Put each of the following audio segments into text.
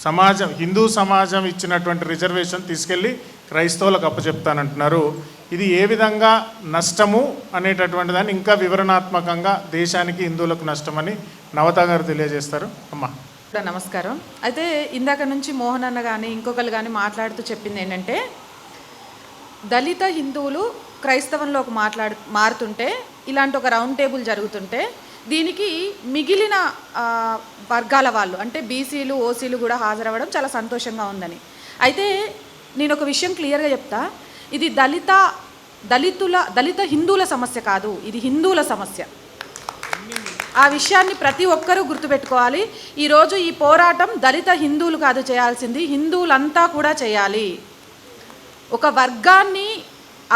సమాజం, హిందూ సమాజం ఇచ్చినటువంటి రిజర్వేషన్ తీసుకెళ్ళి క్రైస్తవులకు అప్పచెప్తానంటున్నారు. ఇది ఏ విధంగా నష్టము అనేటటువంటి దాన్ని ఇంకా వివరణాత్మకంగా దేశానికి హిందువులకు నష్టమని నవత గారు తెలియజేస్తారు. అమ్మా నమస్కారం. అయితే ఇందాక నుంచి మోహన్ అన్న కానీ ఇంకొకరు కానీ మాట్లాడుతూ చెప్పింది ఏంటంటే, దళిత హిందువులు క్రైస్తవంలోకి మారుతుంటే ఇలాంటి ఒక రౌండ్ టేబుల్ జరుగుతుంటే దీనికి మిగిలిన వర్గాల వాళ్ళు అంటే బీసీలు, ఓసీలు కూడా హాజరవ్వడం చాలా సంతోషంగా ఉందని. అయితే నేను ఒక విషయం క్లియర్గా చెప్తా, ఇది దళిత హిందువుల సమస్య కాదు, ఇది హిందువుల సమస్య. ఆ విషయాన్ని ప్రతి ఒక్కరూ గుర్తుపెట్టుకోవాలి. ఈరోజు ఈ పోరాటం దళిత హిందువులు కాదు చేయాల్సింది, హిందువులంతా కూడా చేయాలి. ఒక వర్గాన్ని,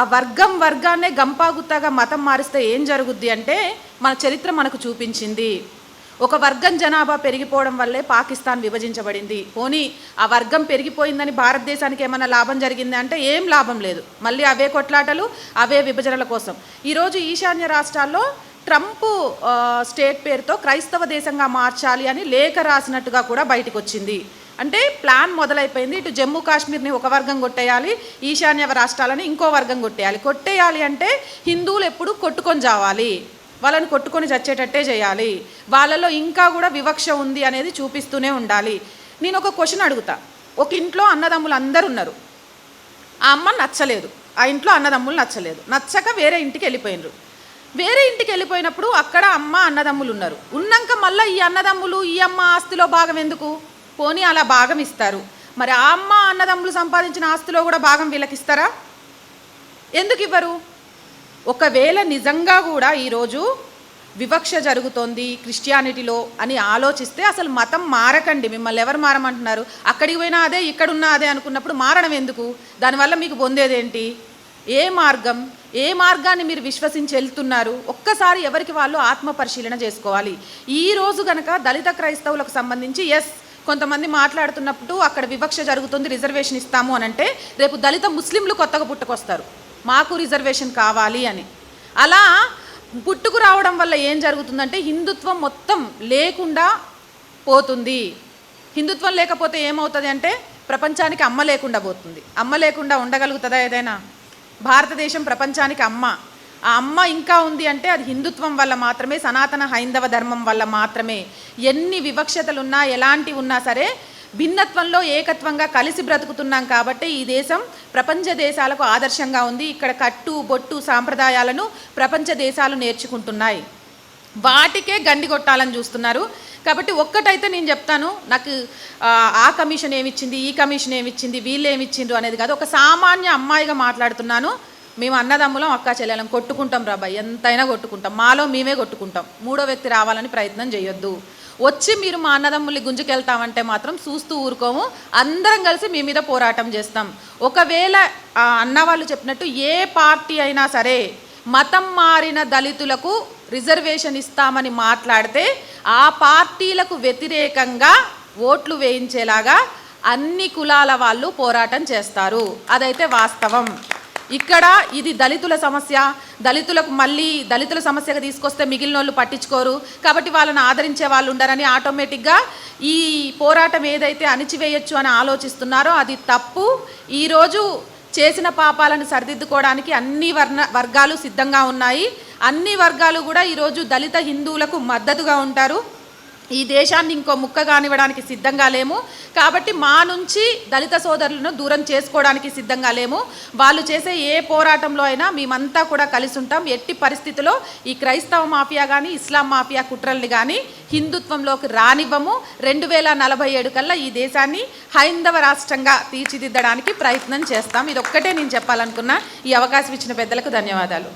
ఆ వర్గాన్నే గంపాగుత్తగా మతం మారిస్తే ఏం జరుగుద్ది అంటే మన చరిత్ర మనకు చూపించింది. ఒక వర్గం జనాభా పెరిగిపోవడం వల్లే పాకిస్తాన్ విభజించబడింది. పోనీ ఆ వర్గం పెరిగిపోయిందని భారతదేశానికి ఏమైనా లాభం జరిగింది అంటే ఏం లాభం లేదు. మళ్ళీ అవే కొట్లాటలు, అవే విభజనల కోసం. ఈరోజు ఈశాన్య రాష్ట్రాల్లో ట్రంప్ స్టేట్ పేరుతో క్రైస్తవ దేశంగా మార్చాలి అని లేఖ రాసినట్టుగా కూడా బయటకు వచ్చింది. అంటే ప్లాన్ మొదలైపోయింది. ఇటు జమ్మూ కాశ్మీర్ని ఒక వర్గం కొట్టేయాలి, ఈశాన్య రాష్ట్రాలని ఇంకో వర్గం కొట్టేయాలి అంటే హిందువులు ఎప్పుడు కొట్టుకొని చావాలి, వాళ్ళని కొట్టుకొని చచ్చేటట్టే చేయాలి, వాళ్ళలో ఇంకా కూడా వివక్ష ఉంది అనేది చూపిస్తూనే ఉండాలి. నేను ఒక క్వశ్చన్ అడుగుతా. ఒక ఇంట్లో అన్నదమ్ములు అందరు ఉన్నారు, ఆ అమ్మ నచ్చలేదు, ఆ ఇంట్లో అన్నదమ్ములు నచ్చక వేరే ఇంటికి వెళ్ళిపోయినరు. వేరే ఇంటికి వెళ్ళిపోయినప్పుడు అక్కడ అమ్మ అన్నదమ్ములు ఉన్నారు. ఉన్నాక మళ్ళీ ఈ అన్నదమ్ములు ఈ అమ్మ ఆస్తిలో భాగం ఎందుకు? పోనీ అలా భాగం ఇస్తారు, మరి ఆ అమ్మ అన్నదమ్ములు సంపాదించిన ఆస్తిలో కూడా భాగం వీళ్ళకి ఇస్తారా? ఎందుకు ఇవ్వరు? ఒకవేళ నిజంగా కూడా ఈరోజు వివక్ష జరుగుతోంది క్రిస్టియానిటీలో అని ఆలోచిస్తే అసలు మతం మారకండి. మిమ్మల్ని ఎవరు మారమంటున్నారు? అక్కడికి పోయినా అదే, ఇక్కడున్నా అదే అనుకున్నప్పుడు మారడం ఎందుకు? దానివల్ల మీకు పొందేదేంటి? ఏ మార్గాన్ని మీరు విశ్వసించి వెళ్తున్నారు? ఒక్కసారి ఎవరికి వాళ్ళు ఆత్మ పరిశీలన చేసుకోవాలి. ఈరోజు కనుక దళిత క్రైస్తవులకు సంబంధించి కొంతమంది మాట్లాడుతున్నప్పుడు అక్కడ వివక్ష జరుగుతుంది, రిజర్వేషన్ ఇస్తాము అని అంటే, రేపు దళిత ముస్లింలు కొత్తగా పుట్టుకొస్తారు మాకు రిజర్వేషన్ కావాలి అని. అలా పుట్టుకు రావడం వల్ల ఏం జరుగుతుందంటే హిందుత్వం మొత్తం లేకుండా పోతుంది. హిందుత్వం లేకపోతే ఏమవుతుంది అంటే ప్రపంచానికి అమ్మ లేకుండా పోతుంది. అమ్మ లేకుండా ఉండగలుగుతుందా ఏదైనా? భారతదేశం ప్రపంచానికి అమ్మ. ఆ అమ్మ ఇంకా ఉంది అంటే అది హిందుత్వం వల్ల మాత్రమే, సనాతన హైందవ ధర్మం వల్ల మాత్రమే. ఎన్ని వివక్షతలున్నా, ఎలాంటివి ఉన్నా సరే భిన్నత్వంలో ఏకత్వంగా కలిసి బ్రతుకుతున్నాం కాబట్టి ఈ దేశం ప్రపంచ దేశాలకు ఆదర్శంగా ఉంది. ఇక్కడ కట్టు బొట్టు సాంప్రదాయాలను ప్రపంచ దేశాలు నేర్చుకుంటున్నాయి, వాటికే గండి కొట్టాలని చూస్తున్నారు. కాబట్టి ఒక్కటైతే నేను చెప్తాను, నాకు ఆ కమిషన్ ఏమిచ్చింది, ఈ కమిషన్ ఏమిచ్చింది, వీళ్ళు ఏమిచ్చిండ్రు అనేది కాదు. ఒక సామాన్య అమ్మాయిగా మాట్లాడుతున్నాను. మేము అన్నదమ్ములం, అక్కా చెల్లెలం కొట్టుకుంటాం రాబాయ్, ఎంతైనా కొట్టుకుంటాం, మాలో మేమే కొట్టుకుంటాం. మూడో వ్యక్తి రావాలని ప్రయత్నం చేయొద్దు. వచ్చి మీరు మా అన్నదమ్ముల్ని గుంజుకెళ్తామంటే మాత్రం చూస్తూ ఊరుకోము. అందరం కలిసి మీ మీద పోరాటం చేస్తాం. ఒకవేళ అన్నవాళ్ళు చెప్పినట్టు ఏ పార్టీ అయినా సరే మతం మారిన దళితులకు రిజర్వేషన్ ఇస్తామని మాట్లాడితే ఆ పార్టీలకు వ్యతిరేకంగా ఓట్లు వేయించేలాగా అన్ని కులాల వాళ్ళు పోరాటం చేస్తారు. అదైతే వాస్తవం. ఇక్కడ ఇది దళితుల సమస్య, దళితులకు మళ్ళీ దళితుల సమస్యగా తీసుకొస్తే మిగిలిన వాళ్ళు పట్టించుకోరు కాబట్టి వాళ్ళని ఆదరించే వాళ్ళు ఉండరని ఆటోమేటిక్గా ఈ పోరాటం ఏదైతే అణిచివేయచ్చు అని ఆలోచిస్తున్నారో అది తప్పు. ఈరోజు చేసిన పాపాలను సరిదిద్దుకోవడానికి అన్ని వర్గాలు సిద్ధంగా ఉన్నాయి. అన్ని వర్గాలు కూడా ఈరోజు దళిత హిందువులకు మద్దతుగా ఉంటారు. ఈ దేశాన్ని ఇంకో ముక్క కానివ్వడానికి సిద్ధంగా లేము. కాబట్టి మా నుంచి దళిత సోదరులను దూరం చేసుకోవడానికి సిద్ధంగా లేము. వాళ్ళు చేసే ఏ పోరాటంలో అయినా మేమంతా కూడా కలిసి ఉంటాం. ఎట్టి పరిస్థితిలో ఈ క్రైస్తవ మాఫియా కానీ ఇస్లాం మాఫియా కుట్రల్ని కానీ హిందుత్వంలోకి రానివ్వము. 2047 కల్లా ఈ దేశాన్ని హైందవ రాష్ట్రంగా తీర్చిదిద్దడానికి ప్రయత్నం చేస్తాం. ఇదొక్కటే నేను చెప్పాలనుకున్నా. ఈ అవకాశం ఇచ్చిన పెద్దలకు ధన్యవాదాలు.